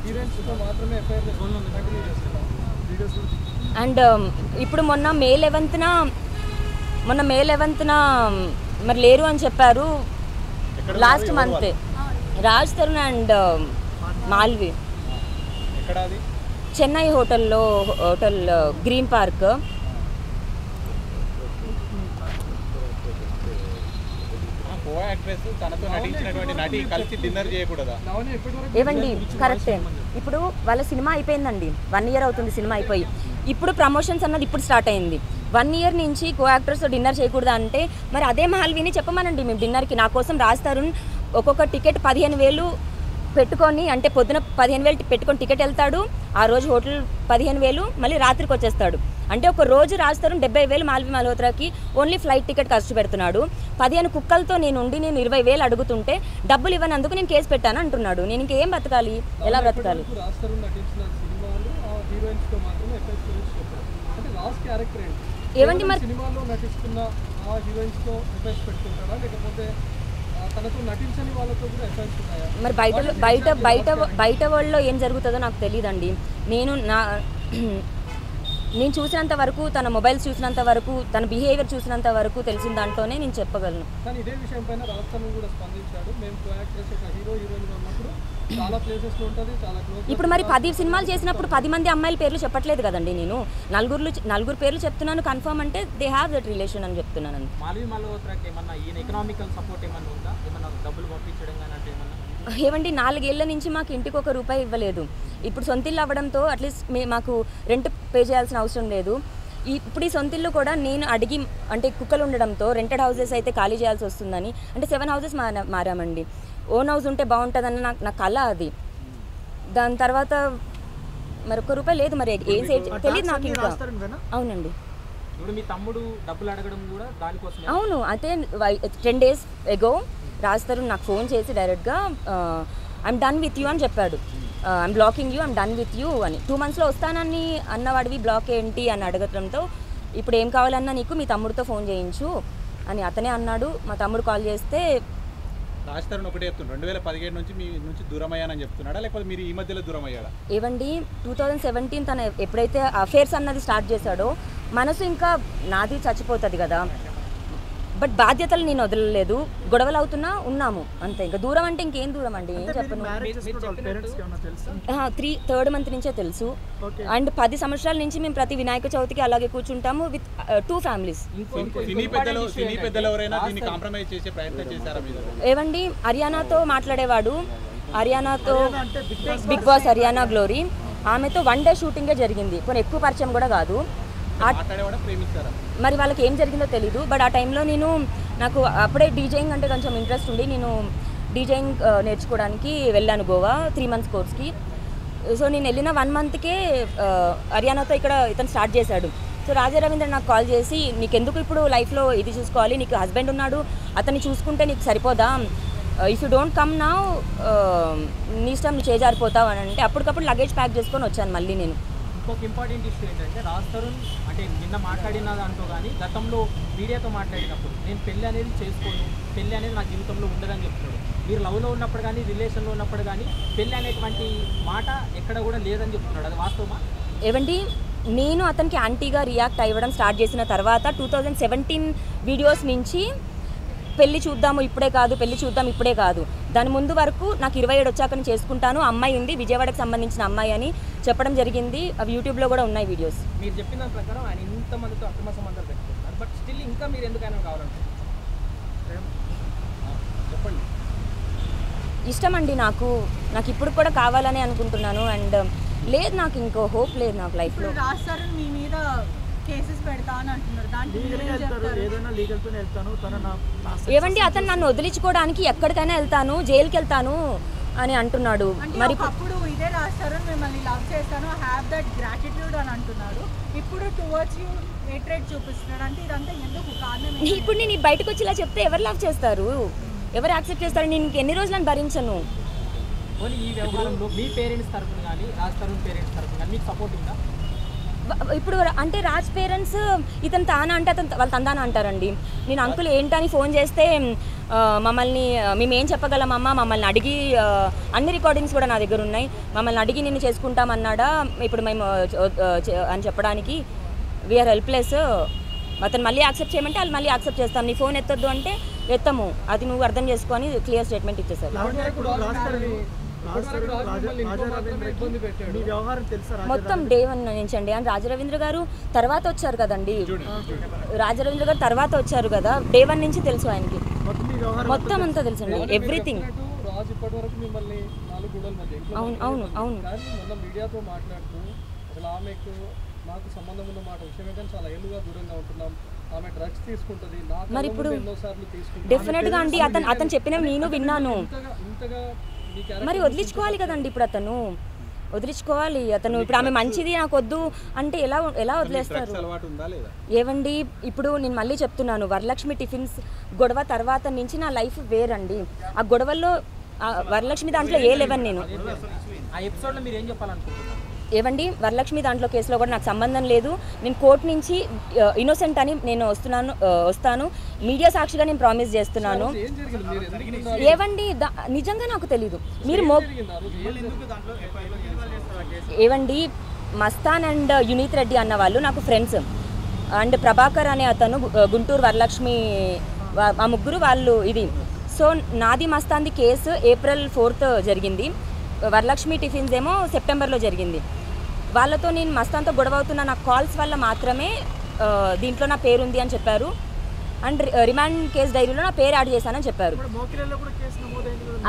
హీరోయిన్స్తో మాత్రమే ఎఫ్ఐఆర్ కంటిన్యూ చేస్తున్నాం వీడియోస్. అండ్ ఇప్పుడు మొన్న మే 11న మరి లేరు అని చెప్పారు. Last month Raj Tarun and Malvi ఎక్కడ అది? Chennai hotel green park. Co actress తనతో నటించినటువంటి నటి కలిసి డిన్నర్ చేయకూడదా? ఏవండి కరెక్టే. ఇప్పుడు వాళ్ళ సినిమా అయిపోయిందండి. 1 year అవుతుంది సినిమా అయిపోయి. ఇప్పుడు ప్రమోషన్స్ అన్నది ఇప్పుడు స్టార్ట్ అయింది. 1 year నుంచి కో యాక్టర్స్తో డిన్నర్ చేయకూడదా అంటే మరి అదే మాల్విని చెప్పమనండి. మేము డిన్నర్కి నా కోసం రాజ్ తరుణ్ ఒక్కొక్క టికెట్ 15,000 పెట్టుకొని, అంటే పొద్దున 15,000 పెట్టుకొని టికెట్ వెళ్తాడు. ఆ రోజు హోటల్ 15,000, మళ్ళీ రాత్రికి వచ్చేస్తాడు. అంటే ఒక రోజు రాజ్ తరుణ్ 70,000 మాల్వి మల్హోత్రాకి ఓన్లీ ఫ్లైట్ టికెట్ ఖర్చు పెడుతున్నాడు. 15 కుక్కలతో నేను 20,000 అడుగుతుంటే డబ్బులు ఇవ్వనందుకు నేను కేసు పెట్టాను అంటున్నాడు. నేను ఇంకేం బ్రతకాలి? ఎలా బ్రతకాలి? రాజ్ తరుణ్ నటించిన సినిమాలు ఆ హీరోయిన్స్తో మాత్రమే ఎఫ్ఐఆర్ చెప్పారు. అంటే రాజ్ క్యారెక్టర్ ఏంటి? ఏవండి మరి సినిమాలో నటిస్తున్న ఆ హీరోయిన్స్తో ఎఫ్ఐఆర్ పెట్టుకుంటారా, లేకపోతే తనతో నటించని వాళ్ళతో కూడా ఎఫ్ఐఆర్స్ ఉన్నాయా? మరి బయట వరల్డ్లో ఏం జరుగుతుందో నాకు తెలియదండి. నేను చూసినంత వరకు, తన మొబైల్స్ చూసినంత వరకు, తన బిహేవియర్ చూసినంత వరకు తెలిసిన దాంట్లోనే నేను చెప్పగలను. కానీ ఇదే విషయం పైన రాజ్ తరుణ్ కూడా స్పందించాడు. మేము కో యాక్ట్రెస్ ఒక హీరోయిన్గా ఉన్నప్పుడు చాలా ప్లేసెస్లో ఉంటుంది, చాలా క్లోజ్. ఇప్పుడు మరి 10 సినిమాలు చేసినప్పుడు 10 మంది అమ్మాయిల పేర్లు చెప్పట్లేదు కదండి. నేను నలుగురు పేర్లు చెప్తున్నాను. కన్ఫర్మ్ అంటే దే హ్యావ్ దట్ రిలేషన్ అని చెప్తున్నాను. మాల్వి మల్హోత్రాకి ఏమన్నా ఈయన ఎకనామికల్ సపోర్ట్ ఏమన్నా ఉందా? ఏమన్నా డబ్బులు పంపించడం కానీ అంటే ఏమన్నా? ఏమండి 4 ఏళ్ల నుంచి మాకు ఇంటికి ₹1 ఇవ్వలేదు. ఇప్పుడు సొంతిల్లు అవ్వడంతో అట్లీస్ట్ మాకు రెంట్ పే చేయాల్సిన అవసరం లేదు. ఇప్పుడు ఈ సొంతిల్లు కూడా నేను అడిగి, అంటే కుక్కలు ఉండడంతో రెంటెడ్ హౌసెస్ అయితే ఖాళీ చేయాల్సి వస్తుందని, అంటే 7 houses మారామండి. ఓన్ హౌస్ ఉంటే బాగుంటుందని నా కళ అది. దాని తర్వాత మరి ₹1 లేదు. మరి ఏం తెలియదు నాకు ఇంకా. అవునండి. ఇప్పుడు మీ తమ్ముడు డబ్బులు అడగడం కూడా దానికోసం? అవును. అయితే 10 days ago రాజ్ తరుణ్ నాకు ఫోన్ చేసి డైరెక్ట్గా ఐఎమ్ డన్ విత్ యూ అని చెప్పాడు. I'm blocking you, I'm done with you అని. 2 monthsలో వస్తానని అన్నవాడివి బ్లాక్ ఏంటి అని అడగడంతో ఇప్పుడు ఏం కావాలన్నా నీకు మీ తమ్ముడితో ఫోన్ చేయించు అని అతనే అన్నాడు. మా తమ్ముడు కాల్ చేస్తే రాజ్ తరుణ్ ఒకటే చెప్తున్నాడు, 2017 నుంచి మీ నుంచి దూరం అయ్యానని చెప్తున్నాడా, లేకపోతే మీరు ఈ మధ్యలో దూరం అయ్యాడా? ఏవండి 2017 తను ఎప్పుడైతే అఫేర్స్ అన్నది స్టార్ట్ చేశాడో మనసు ఇంకా నాది చచ్చిపోతుంది కదా. బట్ బాధ్యతలు నేను వదలలేదు. గొడవలు అవుతున్నా ఉన్నాము అంతే. ఇంకా దూరం అంటే ఇంకేం దూరం అండి, ఏం చెప్పను. 3rd month నుంచే తెలుసు. అండ్ 10 సంవత్సరాల నుంచి మేము ప్రతి వినాయక చవితికి అలాగే కూర్చుంటాము విత్ 2 families. సినీ పెద్దలు ఎవరైనా దీన్ని కాంప్రమైజ్ చేసే ప్రయత్నం చేశారా మీరు? ఏవండి హర్యానాతో మాట్లాడేవాడు. హర్యానాతో బిగ్ బాస్ హర్యానా గ్లోరీ, ఆమెతో 1 day షూటింగే జరిగింది. కొన్ని ఎక్కువ పరిచయం కూడా కాదు. మరి వాళ్ళకి ఏం జరిగిందో తెలీదు. బట్ ఆ టైంలో నాకు అప్పుడే డీజేయింగ్ అంటే కొంచెం ఇంట్రెస్ట్ ఉండి నేను డీజేయింగ్ నేర్చుకోవడానికి వెళ్ళాను గోవా 3 months కోర్స్కి. సో నేను వెళ్ళిన 1 monthకే హర్యానాతో ఇక్కడ ఇతను స్టార్ట్ చేశాడు. సో రాజా రవీంద్ర నాకు కాల్ చేసి నీకెందుకు ఇప్పుడు లైఫ్లో ఇది చూసుకోవాలి, నీకు హస్బెండ్ ఉన్నాడు, అతన్ని చూసుకుంటే నీకు సరిపోదా, if you don't come now నీ ఇష్టం నువ్వు చేజారిపోతావు అని అంటే అప్పటికప్పుడు లగేజ్ ప్యాక్ చేసుకొని వచ్చాను మళ్ళీ నేను. ఇంకొక ఇంపార్టెంట్ ఇష్యూ ఏంటంటే రాజ్ తరుణ్ అంటే నిన్న మాట్లాడిన దాంట్లో కానీ గతంలో మీడియాతో మాట్లాడినప్పుడు నేను పెళ్ళి అనేది చేసుకోను, పెళ్ళి అనేది నా జీవితంలో ఉండదని చెప్తున్నాడు. మీరు లవ్లో ఉన్నప్పుడు కానీ రిలేషన్లో ఉన్నప్పుడు కానీ పెళ్ళి అనేటువంటి మాట ఎక్కడ కూడా లేదని చెప్తున్నాడు. అది వాస్తవమా? ఏవండి నేను అతనికి యాంటీగా రియాక్ట్ అవ్వడం స్టార్ట్ చేసిన తర్వాత 2017 వీడియోస్ నుంచి పెళ్లి చూద్దాము ఇప్పుడే కాదు, పెళ్లి చూద్దాం ఇప్పుడే కాదు, దాని ముందు వరకు నాకు 27 వచ్చాక నేను చేసుకుంటాను, అమ్మాయి ఉంది విజయవాడకు సంబంధించిన అమ్మాయి అని చెప్పడం జరిగింది. అవి యూట్యూబ్లో కూడా ఉన్నాయి వీడియోస్. మీరు చెప్పిన దాని ప్రకారం ఆయన ఇంతమందితో అక్రమ సంబంధాలు పెట్టుకుంటున్నారు, బట్ స్టిల్ ఇంకా మీరు ఎందుకు ఆయన కావాలంటే చెప్పండి. ఇష్టం అండి నాకు ఇప్పుడు కూడా కావాలని అనుకుంటున్నాను. అండ్ లేదు, నాకు ఇంకో హోప్ లేదు నాకు లైఫ్లో. రాజ్ తరుణ్ మీ మీద కేసెస్ పెడతా అని అంటున్నారు, దానికి ఏవండి అతను నన్ను వదిలించుకోవడానికి ఎక్కడికైనా వెళ్తాను, జైలుకి వెళ్తాను అని అంటున్నాడు. మరి అప్పుడు ఇదే రాజ్ తరుణ్ మిమ్మల్ని లవ్ చేస్తాను, హ్యావ్ దట్ గ్రాటిట్యూడ్ అని అంటున్నాడు, ఇప్పుడు టువర్డ్స్ యూ హేట్రెడ్ చూపిస్తున్నాడు. అంటే ఇదంతా ఎందుకు కారణం? ఇప్పుడు నేను బయటకు వచ్చి ఇలా చెప్తే ఎవరు లవ్ చేస్తారు, ఎవరు యాక్సెప్ట్ చేస్తారు? నేను ఎన్ని రోజులను భరించను. పోనీ ఈ వ్యవహారంలో మీ పేరెంట్స్ తరఫున కానీ రాజ్ తరుణ్ పేరెంట్స్ తరఫున కానీ మీకు సపోర్ట్ ఉందా? ఇప్పుడు అంటే రాజ్ పేరెంట్స్ ఇతను తానా అంటే అతను వాళ్ళు తందానా అంటారండి. నేను అంకుల్ ఏంటని ఫోన్ చేస్తే మమ్మల్ని మేమేం చెప్పగలమమ్మా, మమ్మల్ని అడిగి అన్ని రికార్డింగ్స్ కూడా నా దగ్గర ఉన్నాయి, మమ్మల్ని అడిగి నిన్ను చేసుకుంటామన్నాడా ఇప్పుడు మేము అని చెప్పడానికి వీఆర్ హెల్ప్లెస్. అతను మళ్ళీ యాక్సెప్ట్ చేయమంటే వాళ్ళు మళ్ళీ యాక్సెప్ట్ చేస్తాం, నీ ఫోన్ ఎత్తొద్దు అంటే ఎత్తము, అది నువ్వు అర్థం చేసుకొని క్లియర్ స్టేట్మెంట్ ఇచ్చేసారు. మొత్తం డే 1 నుంచి అండి. అండ్ రాజరవీంద్ర గారు తర్వాత వచ్చారు కదండి, రాజరవీంద్ర గారు తర్వాత వచ్చారు కదా, డే 1 నుంచి తెలుసు ఆయనకి, మొత్తం అంతా తెలుసు అండి, ఎవ్రీథింగ్. అవును అవును అవును. మీడియాతో మాట్లాడుతూ అసలు ఆమెకు నాకు సంబంధం ఉన్న మాట విషయమే కానీ చాలా ఏళ్ళుగా దూరంగా ఉంటున్నాం, ఆమె డ్రగ్స్ తీసుకుంటుంది, మరి ఇప్పుడు ఎన్నోసార్లు తీసుకుంటుంది, డెఫినెట్గా అండి అతను చెప్పినవి నేను విన్నాను. మరి వదిలించుకోవాలి కదండి, ఇప్పుడు అతను వదిలించుకోవాలి. అతను ఇప్పుడు ఆమె మంచిది నాకు వద్దు అంటే ఎలా వదిలేస్తారు? ఏవండి ఇప్పుడు నేను మళ్ళీ చెప్తున్నాను, వరలక్ష్మి టిఫిన్స్ గొడవ తర్వాత నుంచి నా లైఫ్ వేరండి. ఆ గొడవల్లో వరలక్ష్మి దాంట్లో ఏ లెవెన్ నేను ఆ ఎపిసోడ్లో మీరు ఏం చెప్పాలనుకుంటున్నారు? వరలక్ష్మి దాంట్లో కేసులో కూడా నాకు సంబంధం లేదు, నేను కోర్టు నుంచి ఇన్నోసెంట్ అని నేను వస్తాను, మీడియా సాక్షిగా నేను ప్రామిస్ చేస్తున్నాను. ఏవండి నిజంగా నాకు తెలీదు. మీరు ఏవండి మస్తాన్ అండ్ యునీత్ రెడ్డి అన్న వాళ్ళు నాకు ఫ్రెండ్స్, అండ్ ప్రభాకర్ అనే అతను గుంటూరు వరలక్ష్మి, ఆ ముగ్గురు వాళ్ళు ఇది. సో నాది మస్తాన్ది కేసు April 4th జరిగింది, వరలక్ష్మి టిఫిన్స్ ఏమో సెప్టెంబర్లో జరిగింది. వాళ్ళతో నేను మస్తాన్తో గొడవ అవుతున్న నా కాల్స్ వల్ల మాత్రమే దీంట్లో నా పేరు ఉంది అని చెప్పారు. అండ్ రిమాండ్ కేసు డైరీలో నా పేరు యాడ్ చేశానని చెప్పారు.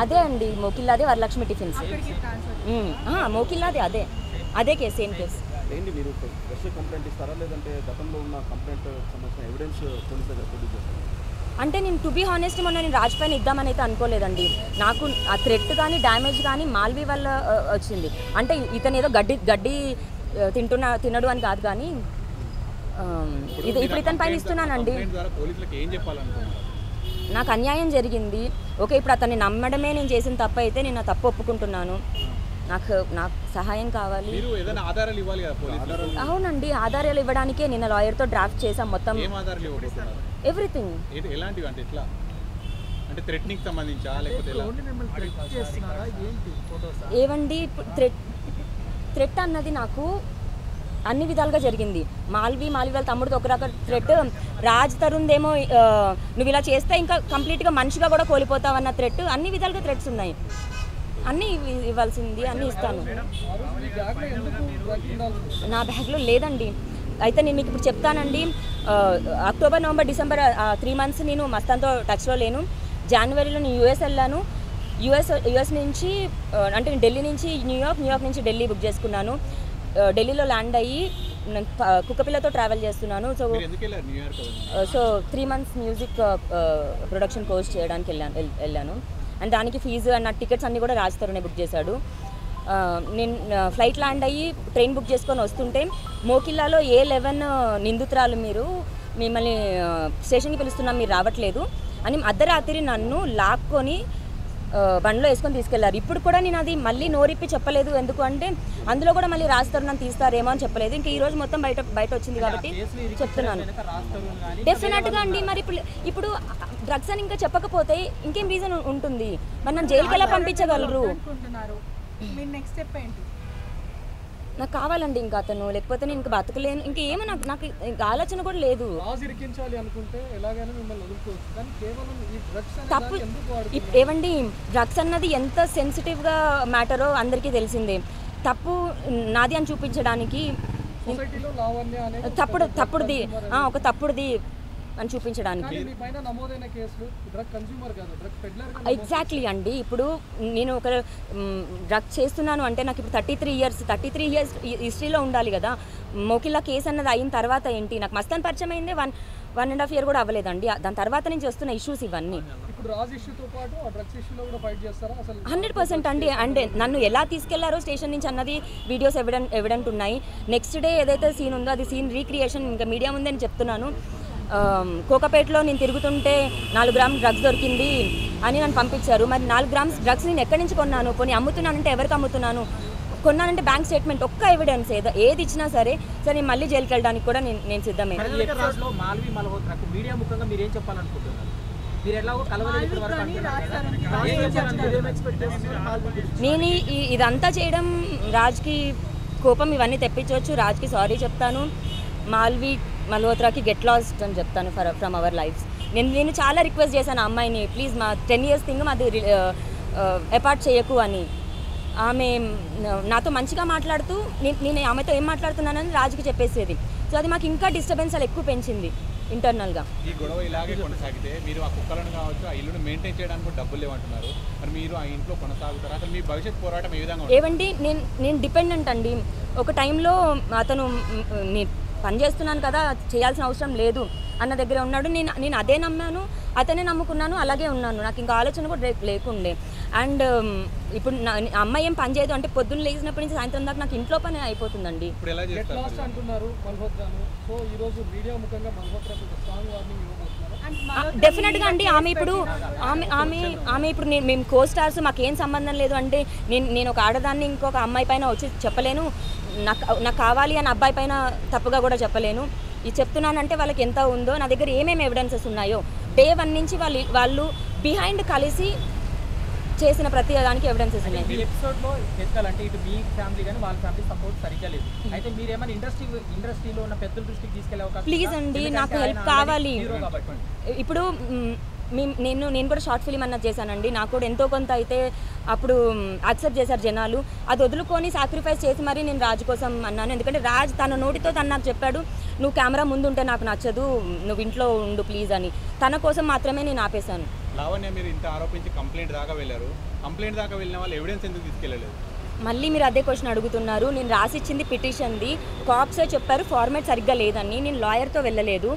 అదే అండి మోకిల్లాదే వరలక్ష్మి టిఫిన్స్, మోకిల్లాదే అదే కేసు, సేమ్ కేసు. అంటే నేను టు బీ హానెస్ట్ మొన్న నేను రాజ్ పైన ఇద్దామని అయితే అనుకోలేదండి. నాకు ఆ థ్రెట్ కానీ డ్యామేజ్ కానీ మాల్వి వల్ల వచ్చింది. అంటే ఇతను ఏదో గడ్డి తినడు అని కాదు, కానీ ఇప్పుడు ఇతని పైన ఇస్తున్నానండి. నాకు అన్యాయం జరిగింది, ఓకే, ఇప్పుడు అతన్ని నమ్మడమే నేను చేసిన తప్పు అయితే నేను ఆ తప్పు ఒప్పుకుంటున్నాను. నాకు సహాయం కావాలి. అవునండి, ఆధారాలు ఇవ్వడానికే నిన్న లాయర్తో డ్రాఫ్ట్ చేసాం మొత్తం, ఎవ్రీథింగ్. ఏవండి థ్రెట్ అన్నది నాకు అన్ని విధాలుగా జరిగింది. మాల్వి వాళ్ళ తమ్ముడితో ఒక రకం థ్రెట్, రాజ్ తరుణ్ ఏమో నువ్వు ఇలా చేస్తే ఇంకా కంప్లీట్గా మనిషిగా కూడా కోల్పోతావన్న థ్రెట్, అన్ని విధాలుగా థ్రెట్స్ ఉన్నాయి. అన్నీ ఇవ్వాల్సింది అన్నీ ఇస్తాను. నా బ్యాగ్లో లేదండి. అయితే నేను మీకు ఇప్పుడు చెప్తానండి, అక్టోబర్ నవంబర్ డిసెంబర్ 3 months నేను మస్తాన్తో టచ్లో లేను. జనవరిలో నేను యూఎస్ వెళ్ళాను, యూఎస్ నుంచి అంటే ఢిల్లీ నుంచి న్యూయార్క్ నుంచి ఢిల్లీ బుక్ చేసుకున్నాను. ఢిల్లీలో ల్యాండ్ అయ్యి కుక్కపిల్లతో ట్రావెల్ చేస్తున్నాను. So 3 months music production course చేయడానికి వెళ్ళాను. అండ్ దానికి ఫీజు అండ్ నా టికెట్స్ అన్నీ కూడా రాజ్ తరుణే బుక్ చేశాడు. నేను ఫ్లైట్ ల్యాండ్ అయ్యి ట్రైన్ బుక్ చేసుకొని వస్తుంటే మోకిల్లాలో A11 నిందితురాలు మీరు, మిమ్మల్ని స్టేషన్కి పిలుస్తున్నాం మీరు రావట్లేదు అని అర్ధరాత్రి నన్ను లాక్కొని బండ్లో వేసుకొని తీసుకెళ్లారు. ఇప్పుడు కూడా నేను అది మళ్ళీ నోరిప్పి చెప్పలేదు, ఎందుకు అంటే అందులో కూడా మళ్ళీ రాజ్ తరుణ్ నన్ను తీస్తారేమో అని చెప్పలేదు. ఇంకా ఈరోజు మొత్తం బయట వచ్చింది కాబట్టి చెప్తున్నాను. డెఫినెట్గా అండి, మరి ఇప్పుడు డ్రగ్స్ అని ఇంకా చెప్పకపోతే ఇంకేం రీజన్ ఉంటుంది? మరి నన్ను జైలుకి ఎలా పంపించగలరు? నాకు కావాలండి ఇంకా అతను, లేకపోతే నేను ఇంకా బతకలేను, ఇంకేమో నాకు ఇంకా ఆలోచన కూడా లేదు. రాజు ఇరికించాలి అనుకుంటే ఎలాగైనా మిమ్మల్ని వదులుకోవచ్చు, కానీ కేవలం ఈ డ్రగ్స్ తప్పు ఎందుకు వాడుతున్నారు? ఏవండి, డ్రగ్స్ అన్నది ఎంత సెన్సిటివ్గా మ్యాటరో అందరికీ తెలిసిందే. తప్పు నాది అని చూపించడానికి సొసైటీలో లావణ్య అనేది తప్పుడుది ఒక తప్పుడుది అని చూపించడానికి. మీ పైన నమోదైన కేసులు డ్రగ్ కన్స్యూమర్ కాదు, డ్రగ్ పెడ్లర్. ఎగ్జాక్ట్లీ అండి. ఇప్పుడు నేను ఒక డ్రగ్ చేస్తున్నాను అంటే నాకు ఇప్పుడు 33 ఇయర్స్ హిస్టరీలో ఉండాలి కదా. మోకిల్లా కేసు అన్నది అయిన తర్వాత ఏంటి, నాకు మస్తాన్ పరిచయం అయింది 1.5 year కూడా అవ్వలేదండి. దాని తర్వాత నుంచి వస్తున్న ఇష్యూస్ ఇవన్నీ. ఇప్పుడు రాజ్ ఇష్యూతో పాటు ఆ డ్రగ్స్ ఇష్యూలో కూడా ఫైట్ చేస్తారా అసలు? 100% అండి. అండ్ నన్ను ఎలా తీసుకెళ్లారో స్టేషన్ నుంచి అన్నది వీడియోస్ ఎవిడెంట్ ఉన్నాయి. నెక్స్ట్ డే ఏదైతే సీన్ ఉందో అది సీన్ రీక్రియేషన్ ఇంకా మీడియా ముందని చెప్తున్నాను. కోకాపేటలో నేను తిరుగుతుంటే 4 grams డ్రగ్స్ దొరికింది అని నన్ను పంపించారు. మరి 4 grams డ్రగ్స్ నేను ఎక్కడి నుంచి కొన్నాను, కొన్ని అమ్ముతున్నానంటే ఎవరికి అమ్ముతున్నాను, కొన్నానంటే బ్యాంక్ స్టేట్మెంట్, ఒక్క ఎవిడెన్స్ ఏది ఇచ్చినా సరే నేను మళ్ళీ జైలుకి వెళ్ళడానికి కూడా నేను సిద్ధమే. ఈ ఎపిసోడ్లో మాల్వి మల్హోత్రాకు మీడియా ముఖంగా మీరు ఏం చెప్పాలనుకుంటున్నారు? మీరు ఎలాగో కలవలేదు వరకు నేను ఇదంతా చేయడం రాజ్కి కోపం ఇవన్నీ తెప్పించవచ్చు. రాజ్కి సారీ చెప్తాను, మాల్వి మల్హోత్రాకి గెట్ లాస్ట్ అని చెప్తాను ఫ్రమ్ అవర్ లైఫ్స్. నేను చాలా రిక్వెస్ట్ చేశాను ఆ అమ్మాయిని, ప్లీజ్ మా 10 years థింగ్ మాది అపార్ట్ చేయకు అని. ఆమె నాతో మంచిగా మాట్లాడుతూ నేను ఆమెతో ఏం మాట్లాడుతున్నానని రాజుకి చెప్పేసేది. సో అది మాకు ఇంకా డిస్టర్బెన్స్ అలా ఎక్కువ పెంచింది ఇంటర్నల్గా. ఈ గొడవ ఇలాగే కొనసాగితే మీరు ఆ కుక్కలను కావచ్చు, ఆ ఇల్లును మెయింటైన్ చేయడానికి డబ్బులు లేవంటున్నారు, మరి మీరు ఆ ఇంట్లో కొనసాగుతారు, అసలు మీ భవిష్యత్ పోరాటం ఏ విధంగా? ఏవండి, నేను డిపెండెంట్ అండి. ఒక టైంలో అతను పని చేస్తున్నాను కదా, చేయాల్సిన అవసరం లేదు అన్న దగ్గర ఉన్నాడు. నేను అదే నమ్మాను, అతనే నమ్ముకున్నాను, అలాగే ఉన్నాను. నాకు ఇంకా ఆలోచన కూడా లేకుండే. అండ్ ఇప్పుడు అమ్మాయి ఏం పని చేయదు అంటే పొద్దున్న లేచినప్పటి నుంచి సాయంత్రం దాకా నాకు ఇంట్లో పని అయిపోతుందండి. గెట్ లాస్ట్ అంటున్నారు మల్హోత్రాను. సో ఈ రోజు మీడియా ముఖంగా మల్హోత్రాకు ఒక స్ట్రాంగ్ వార్నింగ్ ఇవ్వబోతున్నారు. డెఫినెట్గా అండి. ఆమె ఇప్పుడు మేము కో స్టార్స్, మాకేం సంబంధం లేదు అంటే నేను ఒక ఆడదాన్ని ఇంకొక అమ్మాయి పైన వచ్చి చెప్పలేను, నాకు కావాలి అని అబ్బాయి పైన తప్పుగా కూడా చెప్పలేను. ఇది చెప్తున్నానంటే వాళ్ళకి ఎంత ఉందో, నా దగ్గర ఏమేమి ఎవిడెన్సెస్ ఉన్నాయో Day 1 నుంచి వాళ్ళు బిహైండ్ కలిసి చేసిన ప్రతి దానికి ఎవిడెన్సెస్ ఉన్నాయి. ఈ ఎపిసోడ్లో ఎత్తాలంటే ఇటు మీ ఫ్యామిలీ కానీ వాళ్ళ ఫ్యామిలీ సపోర్ట్ సరిగ్గా లేదు. అయితే మీరు ఏమైనా ఇండస్ట్రీలో ఉన్న పెద్దల దృష్టికి తీసుకెళ్ళే అవకాశం? ప్లీజ్ అండి, నాకు హెల్ప్ కావాలి. ఇప్పుడు నేను కూడా షార్ట్ ఫిలిం అన్నది చేశానండి. నాకు కూడా ఎంతో కొంత అయితే అప్పుడు యాక్సెప్ట్ చేశారు జనాలు. అది వదులుకొని సాక్రిఫైస్ చేసి మరి నేను రాజు కోసం అన్నాను. ఎందుకంటే రాజ్ తన నోటితో తను నాకు చెప్పాడు, నువ్వు కెమెరా ముందు ఉంటే నాకు నచ్చదు, నువ్వు ఇంట్లో ఉండు ప్లీజ్ అని. తన కోసం మాత్రమే నేను ఆపేశాను. లావణ్య, మీరు ఇంత ఆరోపించి కంప్లైంట్ దాకా వెళ్ళారు, కంప్లైంట్ దాకా వెళ్ళిన వాళ్ళు ఎవిడెన్స్ ఎందుకు తీసుకెళ్ళలేదు? మళ్ళీ మీరు అదే క్వశ్చన్ అడుగుతున్నారు. నేను రాసిచ్చింది పిటిషన్ది, కాప్సే చెప్పారు ఫార్మాట్ సరిగ్గా లేదని. నేను లాయర్తో వెళ్ళలేదు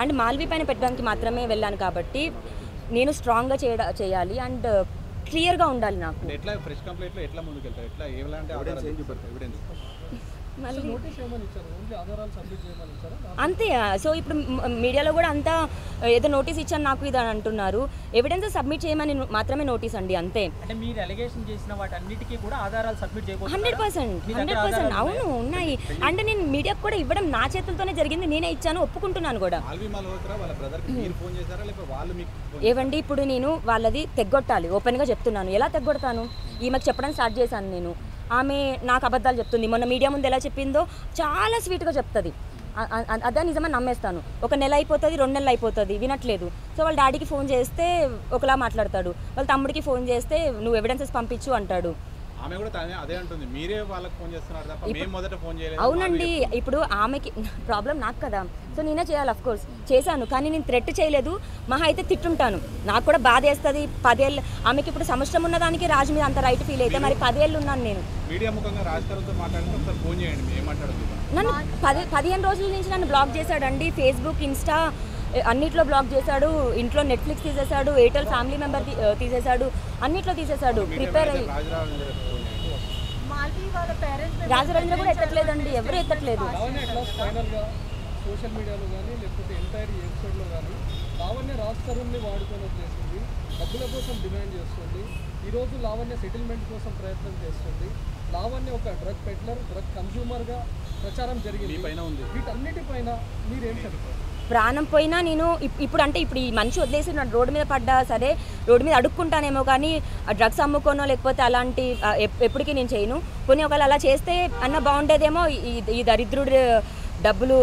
అండ్ మాల్వి పైన పెట్టడానికి మాత్రమే వెళ్ళాను. కాబట్టి నేను స్ట్రాంగ్గా చేయాలి అండ్ క్లియర్గా ఉండాలి. నాకు ఎట్లా ఫ్రెష్ కంప్లైంట్లో ఎట్లా ముందుకు వెళ్తారు, ఎట్లా ఎలాంటి ఎవిడెన్స్ మళ్ళీ నోటీస్ ఏమని ఇచ్చారు? ఓన్లీ ఆధారాలు సబ్మిట్ చేయమని ఇచ్చారా? అంతే. సో ఇప్పుడు మీడియాలో కూడా అంతా ఏదో నోటీస్ ఇచ్చాను నాకు ఇది అని అంటున్నారు. ఎవిడెన్స్ సబ్మిట్ చేయమని మాత్రమే నోటీస్ అండి, అంతే. అంటే మీరు అలిగేషన్ చేసిన వాటన్నిటికీ కూడా ఆధారాలు సబ్మిట్ చేయబోతున్నారు? 100% అవును, ఉన్నాయి. అంటే నేను మీడియాకు కూడా ఇవ్వడం నా చేతులతోనే జరిగింది, నేనే ఇచ్చాను, ఒప్పుకుంటున్నాను కూడా. మాల్వి మల్హోత్రా వాళ్ళ బ్రదర్కి మీరు ఫోన్ చేశారా లేకపోతే వాళ్ళు మీకు? ఏవండి, ఇప్పుడు నేను వాళ్ళది తెగ్గొట్టాలి, ఓపెన్గా చెప్తున్నాను. ఎలా తెగ్గొడతాను? ఈమెకు చెప్పడం స్టార్ట్ చేశాను నేను. ఆమె నాకు అబద్ధాలు చెప్తుంది. మొన్న మీడియా ముందు ఎలా చెప్పిందో చాలా స్వీట్గా చెప్తుంది. అదే నిజమని నమ్మేస్తాను. 1 నెల అయిపోతుంది, 2 నెలలు అయిపోతుంది, వినట్లేదు. సో వాళ్ళ డాడీకి ఫోన్ చేస్తే ఒకలా మాట్లాడతాడు, వాళ్ళ తమ్ముడికి ఫోన్ చేస్తే నువ్వు ఎవిడెన్సెస్ పంపించు అంటాడు. ఆమె కూడా అదే అంటుంది, మీరే వాళ్ళకి ఫోన్ చేస్తున్నారు తప్ప మేము మొదట ఫోన్ చేయలేదు. అవునండి, ఇప్పుడు ఆమెకి ప్రాబ్లం నాకు కదా, సో నేనే చేయాలి. అఫ్ కోర్స్ చేశాను, కానీ నేను థ్రెట్ చేయలేదు. మహా అయితే తిట్టుంటాను. నాకు కూడా బాధ వేస్తుంది. 10 ఏళ్ళు ఆమెకి ఇప్పుడు సంవత్సరం ఉన్నదానికి రాజు మీద అంత రైట్ ఫీల్ అయితే మరి 10 ఏళ్ళు ఉన్నాను నేను. మీడియా ముఖంగా రాజ్ తరుణ్తో మాట్లాడితే ఒకసారి ఫోన్ చేయండి, మేము ఏమంటాడు. నన్ను 15 రోజుల నుంచి నన్ను బ్లాక్ చేశాడండి. ఫేస్బుక్, ఇన్స్టా అన్నిట్లో బ్లాక్ చేశాడు. ఇంట్లో నెట్ఫ్లిక్స్ తీసేశాడు, ఎయిర్టెల్ ఫ్యామిలీ మెంబర్ తీసేశాడు, అన్నిట్లో తీసేశాడు. ప్రిపేర్ అయ్యి రాజరాజేంద్ర కూడా ఎత్తట్లేదండి, ఎవరు ఎత్తట్లేదు. ఫైనల్గా సోషల్ మీడియాలో కానీ లేకపోతే ఎంటైర్ ఎపిసోడ్లో కానీ లావణ్య రాజ్ తరుణ్ని వాడుకొని వచ్చేసింది, డబ్బుల కోసం డిమాండ్ చేస్తుంది. ఈరోజు లావణ్య సెటిల్మెంట్ కోసం ప్రయత్నం చేస్తుంది. లావణ్య ఒక డ్రగ్ పెడ్లర్, డ్రగ్ కన్స్యూమర్గా ప్రచారం జరిగింది. వీటన్నిటిపైన మీరేం చెప్తారు? ప్రాణం పోయినా నేను ఇప్పుడు ఈ మనిషి వదిలేసి నా రోడ్డు మీద పడ్డా సరే, రోడ్డు మీద అడుక్కుంటానేమో, కానీ డ్రగ్స్ అమ్ముకోనో లేకపోతే అలాంటి ఎప్పటికీ నేను చేయను. కొన్ని ఒకవేళ అలా చేస్తే అన్న బాగుండేదేమో, ఈ దరిద్రుడు డబ్బులు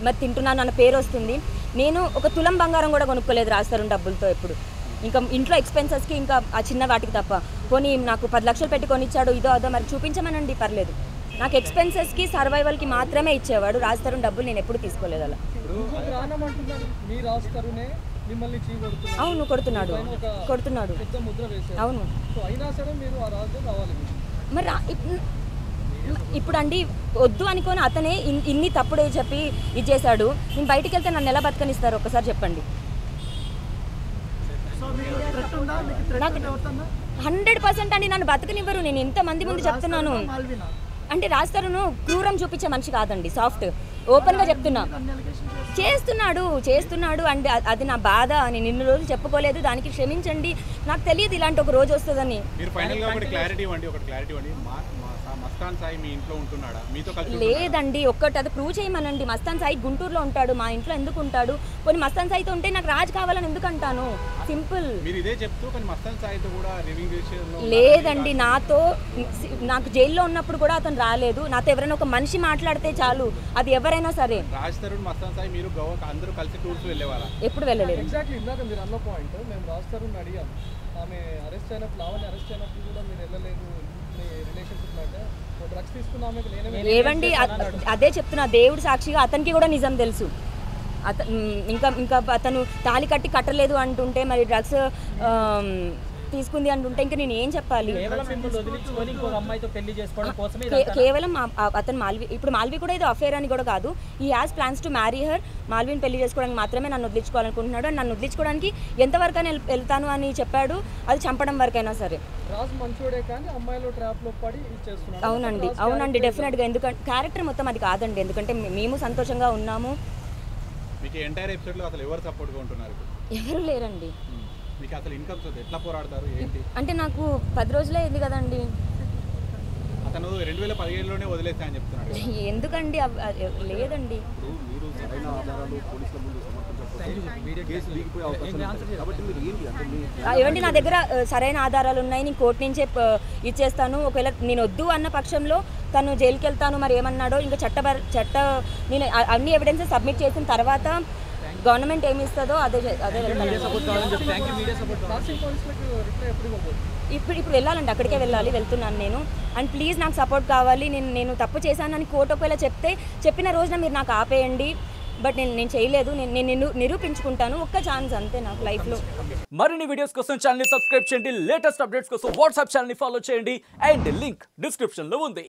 మరి తింటున్నాను అన్న పేరు వస్తుంది. నేను ఒక తులం బంగారం కూడా కొనుక్కోలేదు రాస్తారు డబ్బులతో ఎప్పుడు. ఇంకా ఇంట్లో ఎక్స్పెన్సెస్కి ఇంకా ఆ చిన్న వాటికి తప్ప. పోనీ నాకు 10 లక్షలు పెట్టి కొనిచ్చాడు, ఇదో అదో మరి చూపించమనండి, పర్లేదు. నాకు ఎక్స్పెన్సెస్కి సర్వైవల్కి మాత్రమే ఇచ్చేవాడు. రాస్తారు డబ్బులు నేను ఎప్పుడు తీసుకోలేదు అలా. అవును, కొడుతున్నాడు. అవును. మరి ఇప్పుడు అండి వద్దు అనుకోని అతనే ఇన్ని తప్పుడు చెప్పి ఇది చేశాడు. నేను బయటికి వెళ్తే నన్ను ఎలా బతకనిస్తారు ఒక్కసారి చెప్పండి. నాకు 100% అండి నన్ను బతకనివ్వరు. నేను ఇంతమంది ముందు చెప్తున్నాను. అంటే రాస్తారును క్రూరం చూపించే మనిషి కాదండి, సాఫ్ట్. ఓపెన్గా చెప్తున్నా. చేస్తున్నాడు అంటే అది నా బాధ. నేను ఇన్ని రోజులు చెప్పుకోలేదు, దానికి క్షమించండి. నాకు తెలియదు ఇలాంటి ఒక రోజు వస్తుందని. లేదండి, ఒక్కటి అది ప్రూవ్ చేయమనండి. మస్తాన్ సాయి గుంటూరులో ఉంటాడు, మా ఇంట్లో ఎందుకు ఉంటాడు? కొన్ని మస్తాన్ సాయితో ఉంటే నాకు రాజ్ కావాలని ఎందుకు అంటాను? సింపుల్. లేదండి, నాకు జైల్లో ఉన్నప్పుడు కూడా అతను రాలేదు. నాతో ఎవరైనా ఒక మనిషి మాట్లాడితే చాలు, అది ఎవరైనా సరే. ఎప్పుడు వెళ్ళలేదు. ఏవండి, అదే చెప్తున్నా, దేవుడు సాక్షిగా అతనికి కూడా నిజం తెలుసు. ఇంకా అతను తాళి కట్టలేదు అంటుంటే, మరి డ్రగ్స్ తీసుకుంది అంటుంటే ఇంకా నేను ఏం చెప్పాలి? కేవలం అతను ఇప్పుడు మాల్వి కూడా ఇది అఫేర్ అని కూడా కాదు. He has plans to marry her. మాల్విని పెళ్లి చేసుకోవడానికి మాత్రమే నన్ను వదిలించుకోవాలనుకుంటున్నాడు. నన్ను వదిలించుకోవడానికి ఎంతవరకు అని వెళ్తాను అని చెప్పాడు, అది చంపడం వరకైనా సరే. అవునండి డెఫినెట్గా. ఎందుకంటే క్యారెక్టర్ మొత్తం అది కాదండి. ఎందుకంటే మేము సంతోషంగా ఉన్నాము. ఎవరు లేరండి. అంటే నాకు 10 రోజులే అయింది కదండి. అతను 2017లోనే వదిలేస్తా అని చెప్తున్నాడు. ఎందుకండి? లేదండి. ఏమండి, నా దగ్గర సరైన ఆధారాలు ఉన్నాయి. నేను కోర్టు నుంచే ఇచ్చేస్తాను. ఒకవేళ నేను వద్దు అన్న పక్షంలో తను జైలుకి వెళ్తాను. మరి ఏమన్నాడో ఇంకా నేను అన్ని ఎవిడెన్సెస్ సబ్మిట్ చేసిన తర్వాత గవర్నమెంట్ ఏమి ఇస్తుందో అదే ఇప్పుడు వెళ్ళాలండి, అక్కడికే వెళ్తున్నాను నేను. అండ్ ప్లీజ్ నాకు సపోర్ట్ కావాలి. నేను తప్పు చేశానని కోర్టు ఒకవేళ చెప్పిన రోజున మీరు నాకు ఆపేయండి. బట్ నేను చేయలేదు. నేను నిరూపించుకుంటాను. ఒక్క ఛాన్స్ అంతే నాకు లైఫ్లో. మరిన్ని వీడియోస్ కోసం ఛానల్ సబ్స్క్రైబ్ చేయండి. లేటెస్ట్ అప్డేట్స్ కోసం వాట్సాప్ ఛానల్ ఫాలో చేయండి. అండ్ లింక్ డిస్క్రిప్షన్లో ఉంది.